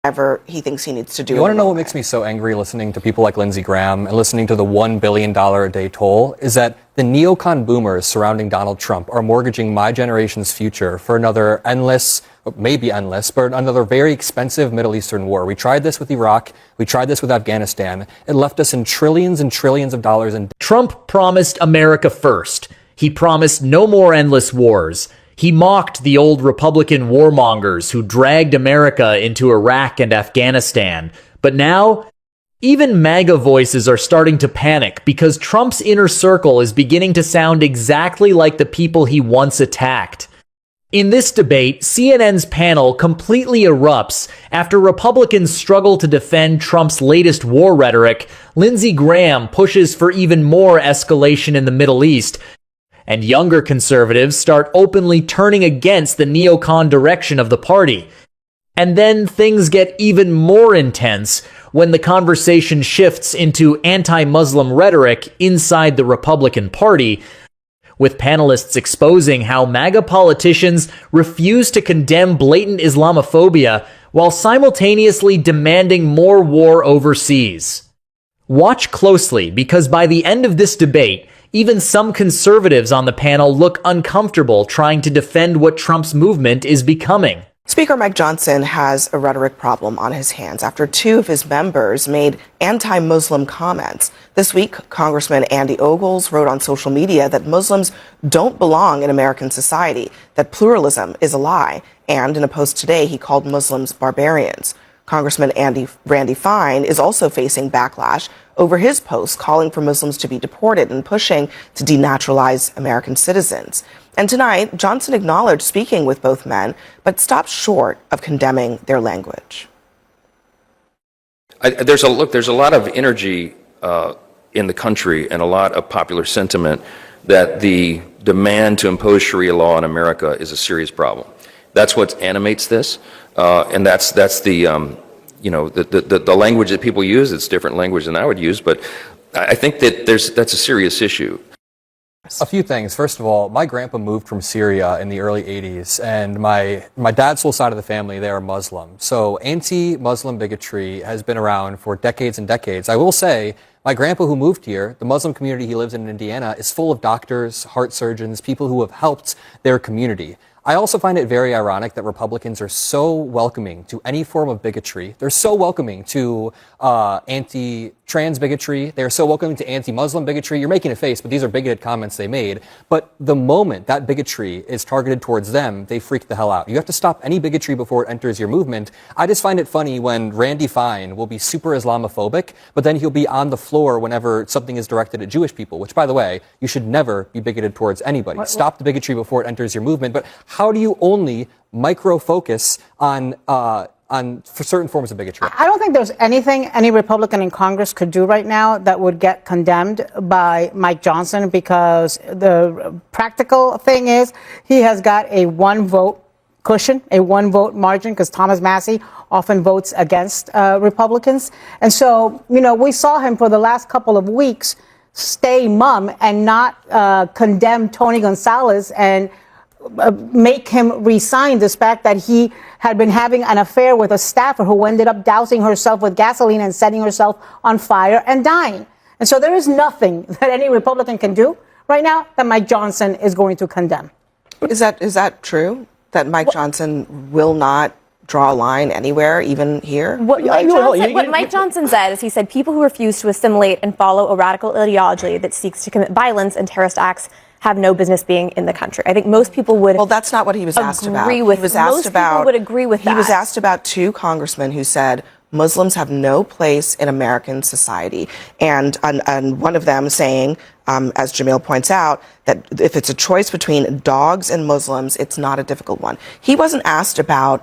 whatever he thinks he needs to do. You want to know what makes me so angry listening to people like Lindsey Graham and listening to the $1 billion a day toll is that the neocon boomers surrounding Donald Trump are mortgaging my generation's future for another endless, maybe endless, but another very expensive Middle Eastern war. We tried this with Iraq. We tried this with Afghanistan. It left us in trillions and trillions of dollars in. Trump promised America first. He promised no more endless wars. He mocked the old Republican warmongers who dragged America into Iraq and Afghanistan. But now, even MAGA voices are starting to panic because Trump's inner circle is beginning to sound exactly like the people he once attacked. In this debate, CNN's panel completely erupts after Republicans struggle to defend Trump's latest war rhetoric. Lindsey Graham pushes for even more escalation in the Middle East, and younger conservatives start openly turning against the neocon direction of the party. And then things get even more intense when the conversation shifts into anti-Muslim rhetoric inside the Republican Party, with panelists exposing how MAGA politicians refuse to condemn blatant Islamophobia while simultaneously demanding more war overseas. Watch closely, because by the end of this debate, even some conservatives on the panel look uncomfortable trying to defend what Trump's movement is becoming. Speaker Mike Johnson has a rhetoric problem on his hands after two of his members made anti-Muslim comments. This week, Congressman Andy Ogles wrote on social media that Muslims don't belong in American society, that pluralism is a lie, and in a post today, he called Muslims barbarians. Congressman Randy Fine is also facing backlash over his post calling for Muslims to be deported and pushing to denaturalize American citizens. And tonight, Johnson acknowledged speaking with both men, but stopped short of condemning their language. There's a lot of energy in the country and a lot of popular sentiment that the demand to impose Sharia law in America is a serious problem. That's what animates this, and that's the the language that people use. It's different language than I would use, but I think that that's a serious issue. A few things. First of all, my grandpa moved from Syria in the early 80s, and my dad's whole side of the family, they are Muslim. So anti-Muslim bigotry has been around for decades and decades. I will say, my grandpa who moved here, the Muslim community he lives in Indiana, is full of doctors, heart surgeons, people who have helped their community. I also find it very ironic that Republicans are so welcoming to any form of bigotry. They're so welcoming to anti-trans bigotry. They're so welcoming to anti-Muslim bigotry. You're making a face, but these are bigoted comments they made. But the moment that bigotry is targeted towards them, they freak the hell out. You have to stop any bigotry before it enters your movement. I just find it funny when Randy Fine will be super Islamophobic, but then he'll be on the floor whenever something is directed at Jewish people, which, by the way, you should never be bigoted towards anybody. Stop the bigotry before it enters your movement. But how do you only micro-focus on for certain forms of bigotry? I don't think there's anything any Republican in Congress could do right now that would get condemned by Mike Johnson, because the practical thing is he has got a one-vote cushion, a one-vote margin, because Thomas Massie often votes against Republicans. And so, we saw him for the last couple of weeks stay mum and not condemn Tony Gonzalez and make him resign, despite that he had been having an affair with a staffer who ended up dousing herself with gasoline and setting herself on fire and dying. And so there is nothing that any Republican can do right now that Mike Johnson is going to condemn. Is that true? That Mike Johnson will not draw a line anywhere, even here? What Mike Johnson said is he said people who refuse to assimilate and follow a radical ideology that seeks to commit violence and terrorist acts have no business being in the country. I think most people would. Well, that's not what he was asked about. People would agree with that. He was asked about two congressmen who said Muslims have no place in American society, and one of them saying, as Jamil points out, that if it's a choice between dogs and Muslims, it's not a difficult one. He wasn't asked about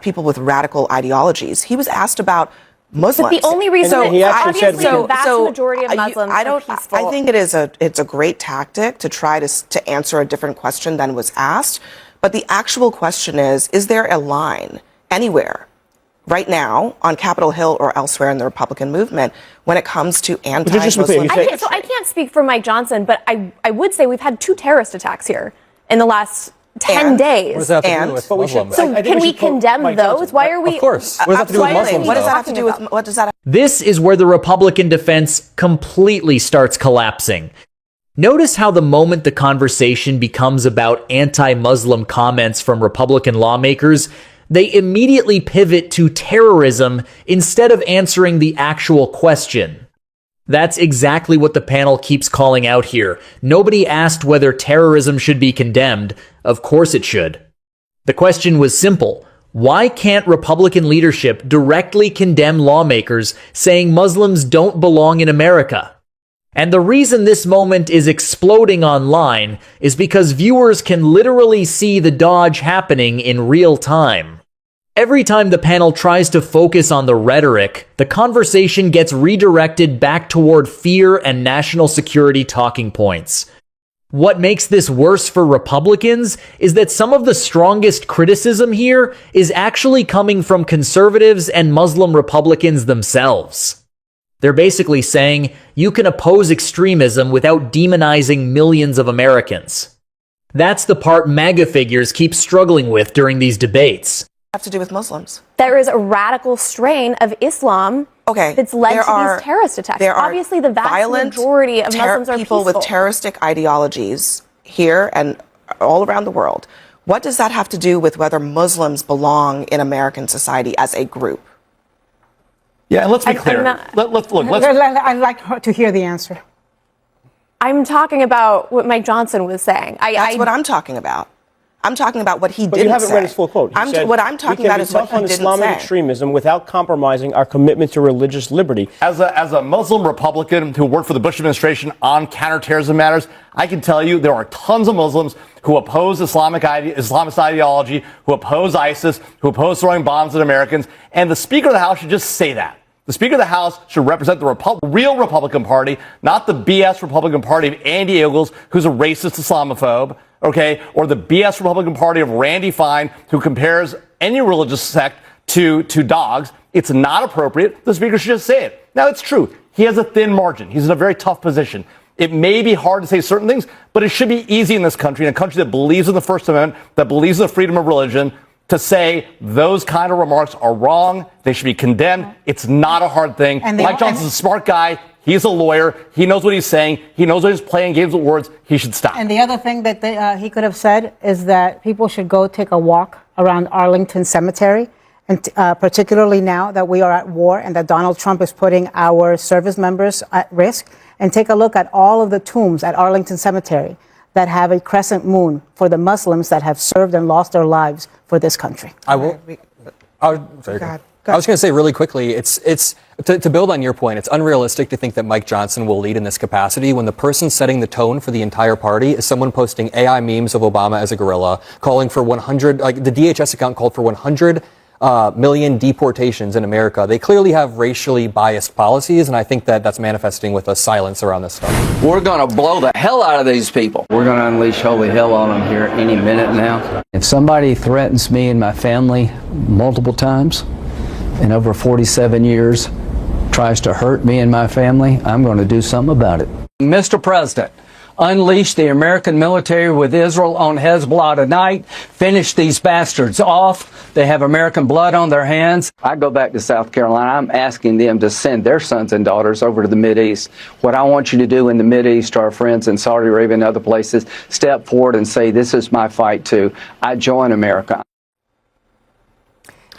people with radical ideologies. He was asked about Muslims. But the only reason obviously the vast majority of Muslims are peaceful. I think it's a great tactic to try to answer a different question than was asked. But the actual question is there a line anywhere right now on Capitol Hill or elsewhere in the Republican movement when it comes to anti-Muslim? I can't speak for Mike Johnson, but I would say we've had two terrorist attacks here in the last 10 days. What does that have to do with But we should- Muslims? So I think can we we should quote condemn Mike those? Johnson. Why are we? Of course. What does that have to do with Absolutely. Muslims? What does though? that have to do with? What does that? This is where the Republican defense completely starts collapsing. Notice how the moment the conversation becomes about anti-Muslim comments from Republican lawmakers, they immediately pivot to terrorism instead of answering the actual question. That's exactly what the panel keeps calling out here. Nobody asked whether terrorism should be condemned. Of course it should. The question was simple. Why can't Republican leadership directly condemn lawmakers saying Muslims don't belong in America? And the reason this moment is exploding online is because viewers can literally see the dodge happening in real time. Every time the panel tries to focus on the rhetoric, the conversation gets redirected back toward fear and national security talking points. What makes this worse for Republicans is that some of the strongest criticism here is actually coming from conservatives and Muslim Republicans themselves. They're basically saying you can oppose extremism without demonizing millions of Americans. That's the part MAGA figures keep struggling with during these debates. Have to do with Muslims? There is a radical strain of Islam that's led to these terrorist attacks. There are Obviously, the vast violent majority of Muslims are people peaceful. with terroristic ideologies here and all around the world. What does that have to do with whether Muslims belong in American society as a group? Yeah, and let's be I'm clear. not- Let's I'd like her to hear the answer. I'm talking about what Mike Johnson was saying. That's what I'm talking about. I'm talking about what he But didn't you haven't say. read his full quote. He said, what I'm talking we can about be is what tough he on didn't Islamic say. extremism without compromising our commitment to religious liberty. As a Muslim Republican who worked for the Bush administration on counterterrorism matters, I can tell you there are tons of Muslims who oppose Islamist ideology, who oppose ISIS, who oppose throwing bombs at Americans, and the Speaker of the House should just say that. The Speaker of the House should represent the real Republican Party, not the BS Republican Party of Andy Ogles, who's a racist Islamophobe, okay, or the BS Republican Party of Randy Fine, who compares any religious sect to dogs. It's not appropriate. The Speaker should just say it. Now, it's true. He has a thin margin. He's in a very tough position. It may be hard to say certain things, but it should be easy in this country, in a country that believes in the First Amendment, that believes in the freedom of religion, to say those kind of remarks are wrong. They should be condemned. It's not a hard thing. Mike Johnson's a smart guy. He's a lawyer. He knows what he's saying. He knows what he's playing games with words. He should stop. And the other thing that he could have said is that people should go take a walk around Arlington Cemetery, and particularly now that we are at war and that Donald Trump is putting our service members at risk, and take a look at all of the tombs at Arlington Cemetery that have a crescent moon for the Muslims that have served and lost their lives for this country. I was going to say really quickly, it's to build on your point, it's unrealistic to think that Mike Johnson will lead in this capacity when the person setting the tone for the entire party is someone posting AI memes of Obama as a gorilla, calling for 100, like the DHS account called for 100 million deportations in America. They clearly have racially biased policies, and I think that that's manifesting with a silence around this stuff. We're going to blow the hell out of these people. We're going to unleash holy hell on them here any minute now. If somebody threatens me and my family multiple times in over 47 years, tries to hurt me and my family, I'm going to do something about it. Mr. President, unleash the American military with Israel on Hezbollah tonight. Finish these bastards off. They have American blood on their hands. I go back to South Carolina. I'm asking them to send their sons and daughters over to the Mideast. What I want you to do in the Mideast, our friends in Saudi Arabia and other places, step forward and say, this is my fight too. I join America.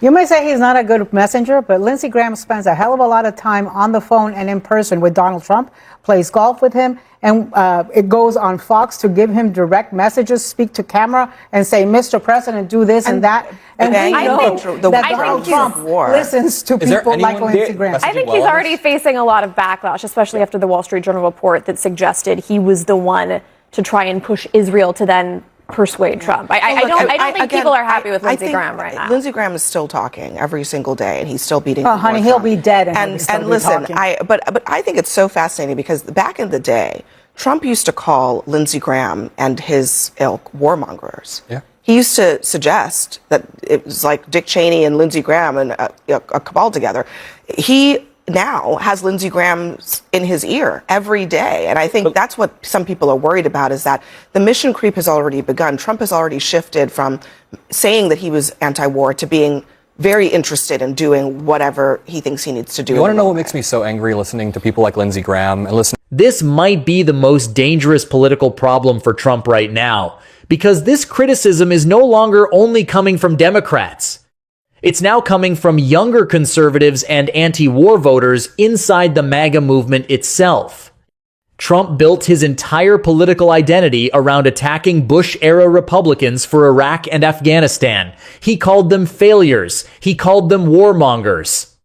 You may say he's not a good messenger, but Lindsey Graham spends a hell of a lot of time on the phone and in person with Donald Trump, plays golf with him, and it goes on Fox to give him direct messages, speak to camera, and say, Mr. President, do this and that. And we know that Donald Trump listens to people like Lindsey Graham. I think he's already facing a lot of backlash, especially after the Wall Street Journal report that suggested he was the one to try and push Israel to then persuade Trump. I don't think people are happy with Lindsey Graham right now. Lindsey Graham is still talking every single day, and he's still beating. Oh, honey, he'll be dead. And listen, but I think it's so fascinating because back in the day, Trump used to call Lindsey Graham and his ilk warmongers. Yeah. He used to suggest that it was like Dick Cheney and Lindsey Graham and a cabal together. He now has Lindsey Graham in his ear every day. And I think that's what some people are worried about, is that the mission creep has already begun. Trump has already shifted from saying that he was anti-war to being very interested in doing whatever he thinks he needs to do. You want to know what makes me so angry listening to people like Lindsey Graham and listening? This might be the most dangerous political problem for Trump right now, because this criticism is no longer only coming from Democrats. It's now coming from younger conservatives and anti-war voters inside the MAGA movement itself. Trump built his entire political identity around attacking Bush-era Republicans for Iraq and Afghanistan. He called them failures. He called them warmongers.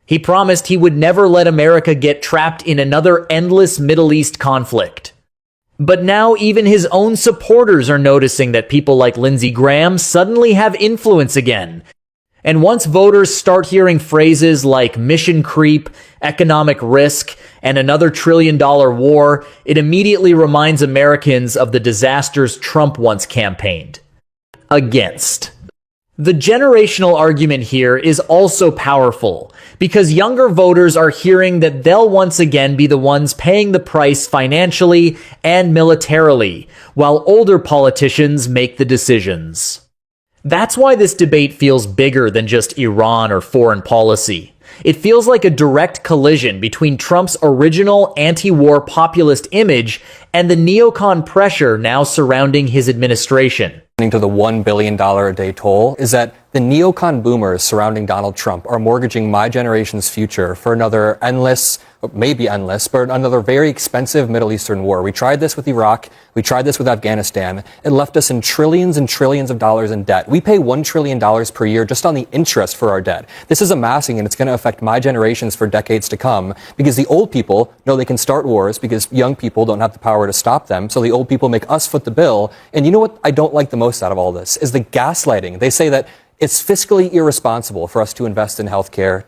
He promised he would never let America get trapped in another endless Middle East conflict. But now even his own supporters are noticing that people like Lindsey Graham suddenly have influence again. And once voters start hearing phrases like mission creep, economic risk, and another $1 trillion war, it immediately reminds Americans of the disasters Trump once campaigned against. The generational argument here is also powerful, because younger voters are hearing that they'll once again be the ones paying the price financially and militarily, while older politicians make the decisions. That's why this debate feels bigger than just Iran or foreign policy. It feels like a direct collision between Trump's original anti-war populist image and the neocon pressure now surrounding his administration. To the $1 billion a day toll is that the neocon boomers surrounding Donald Trump are mortgaging my generation's future for another endless, maybe endless, but another very expensive Middle Eastern war. We tried this with Iraq. We tried this with Afghanistan. It left us in trillions and trillions of dollars in debt. We pay $1 trillion per year just on the interest for our debt. This is amassing, and it's going to affect my generations for decades to come, because the old people know they can start wars because young people don't have the power to stop them. So the old people make us foot the bill. And you know what I don't like the most out of all this is the gaslighting. They say that it's fiscally irresponsible for us to invest in healthcare,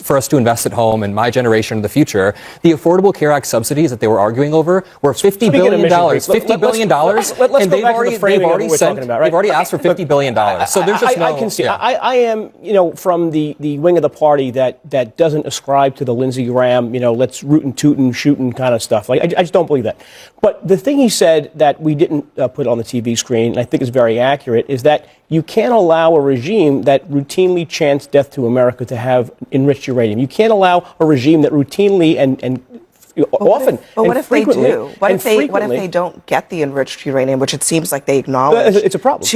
for us to invest at home and my generation in the future. The Affordable Care Act subsidies that they were arguing over were $50 billion. $50 billion. And they've already asked for $50 billion. So there's just no... I can see. Yeah. I am, from the wing of the party that doesn't ascribe to the Lindsey Graham, let's root and toot and shooting kind of stuff. Like, I just don't believe that. But the thing he said that we didn't put on the TV screen, and I think is very accurate, is that you can't allow a regime that routinely chants death to America to have enriched uranium. You can't allow a regime that routinely and often. But what if they do? What if they don't get the enriched uranium, which it seems like they acknowledge? It's a problem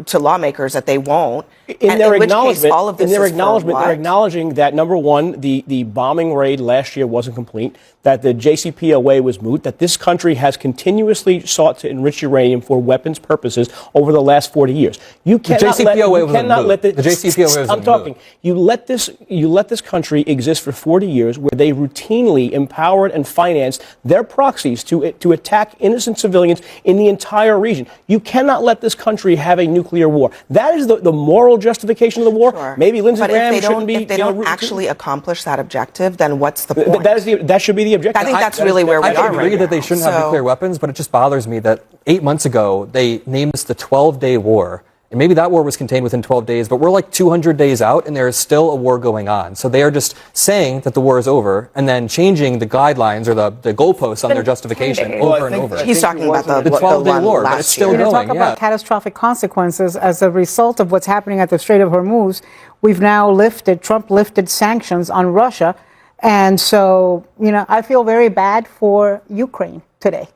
to lawmakers that they won't. In their acknowledgement, they're acknowledging that, number one, the bombing raid last year wasn't complete, that the JCPOA was moot, that this country has continuously sought to enrich uranium for weapons purposes over the last 40 years. You cannot let the JCPOA. I'm talking. You let this country exist for 40 years, where they routinely empowered and financed their proxies to attack innocent civilians in the entire region. You cannot let this country have a nuclear war. That is the moral justification of the war. Sure. Maybe Lindsey Graham shouldn't be. If they don't actually accomplish that objective, then what's the point? That should be the objective. I think that's really where we are. I agree that they shouldn't have nuclear weapons, but it just bothers me that 8 months ago they named this the 12-day war. And maybe that war was contained within 12 days, but we're like 200 days out and there is still a war going on. So they are just saying that the war is over and then changing the guidelines or the goalposts on their justification over and over. He's talking about the 12-day war, but it's still going. Talk about catastrophic consequences as a result of what's happening at the Strait of Hormuz. We've now Trump lifted sanctions on Russia. And so, I feel very bad for Ukraine today.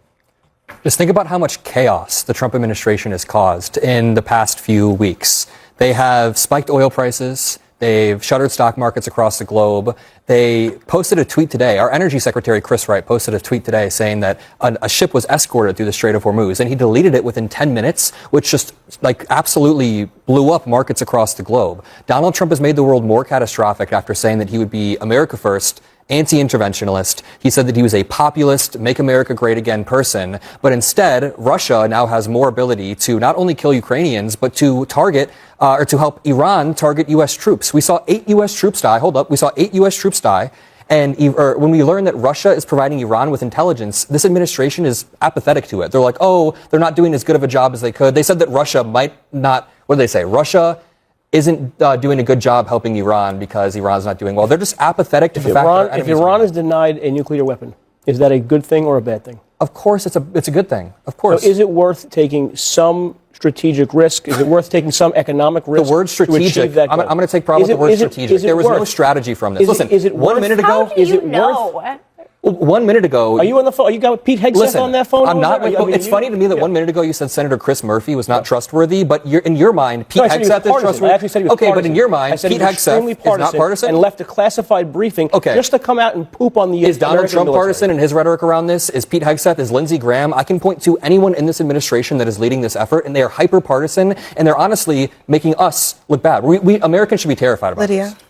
Just think about how much chaos the Trump administration has caused in the past few weeks. They have spiked oil prices. They've shuttered stock markets across the globe. They posted a tweet today. Our energy secretary, Chris Wright, posted a tweet today saying that a ship was escorted through the Strait of Hormuz, and he deleted it within 10 minutes, which just absolutely blew up markets across the globe. Donald Trump has made the world more catastrophic after saying that he would be America first, anti-interventionalist. He said that he was a populist, make America great again person. But instead, Russia now has more ability to not only kill Ukrainians, but to target or to help Iran target U.S. troops. We saw 8 U.S. troops die. We saw 8 U.S. troops die. And when we learn that Russia is providing Iran with intelligence, this administration is apathetic to it. They're like, oh, they're not doing as good of a job as they could. They said that Russia might not, what did they say? Russia isn't doing a good job helping Iran because Iran's not doing well. They're just apathetic to the fact that if Iran is denied a nuclear weapon, is that a good thing or a bad thing? Of course, it's a good thing. Of course. So is it worth taking some strategic risk? Is it worth taking some economic risk? The word strategic. I'm going to take problem with the word strategic. There was no strategy from this. Listen, is it 1 minute ago, How do you know? 1 minute ago. Are you on the phone? You got Pete Hegseth on that phone? I'm not. It's funny to me that 1 minute ago you said Senator Chris Murphy was not trustworthy, but in your mind, Pete Hegseth is trustworthy. I actually said he was okay, partisan. but in your mind, Pete Hegseth is not partisan and left a classified briefing just to come out and poop on the Is Donald American Trump military. partisan in his rhetoric around this? Is Pete Hegseth? Is Lindsey Graham? I can point to anyone in this administration that is leading this effort, and they are hyper partisan, and they're honestly making us look bad. We Americans should be terrified about Lydia. this.